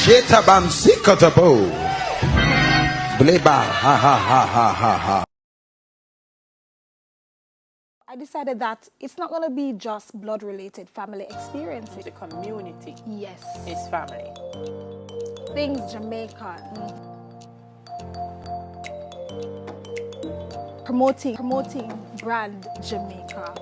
Shetabam sikotabo. Bleba ha ha ha ha ha ha. I decided that it's not going to be just blood-related family experiences. The community Yes. is family. Things Jamaican. Promoting brand Jamaica.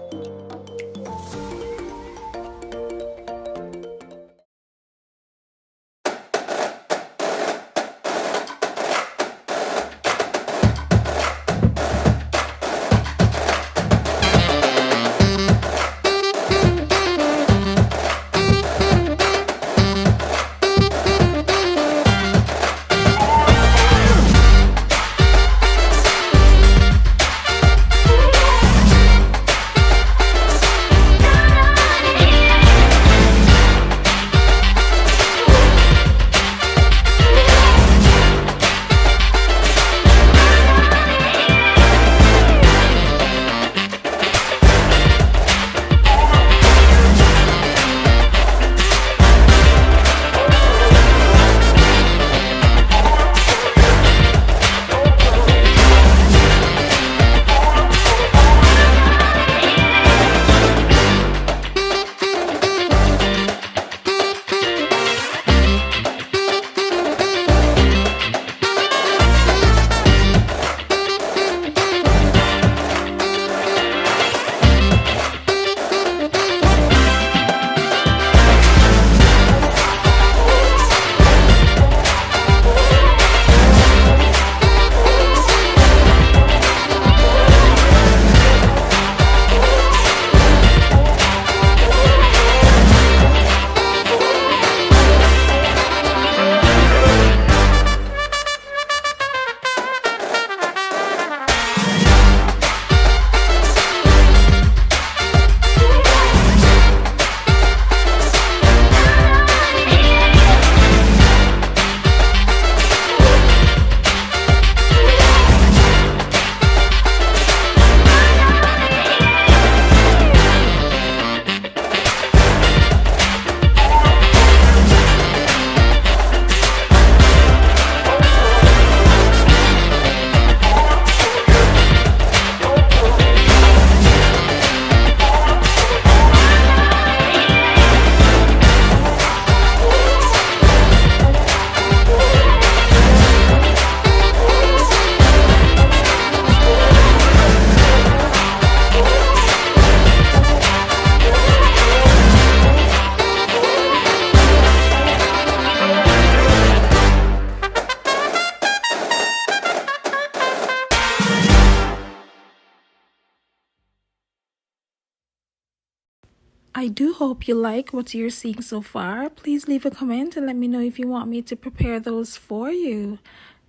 I do hope you like what you're seeing so far. Please leave a comment and let me know if you want me to prepare those for you.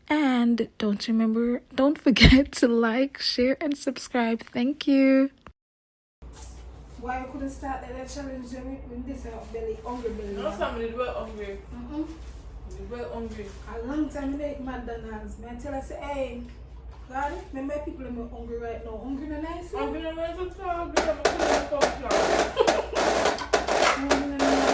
And don't forget to like, share, and subscribe. Thank you. Why you couldn't start that challenge when this belly, hungry belly? No, family, we're hungry. We're hungry. A long time I make McDonald's. I tell us, hey, God, remember people are hungry right now. Hungry no nice? Hungry no nice at all. Hungry no nice. Hungry no nice.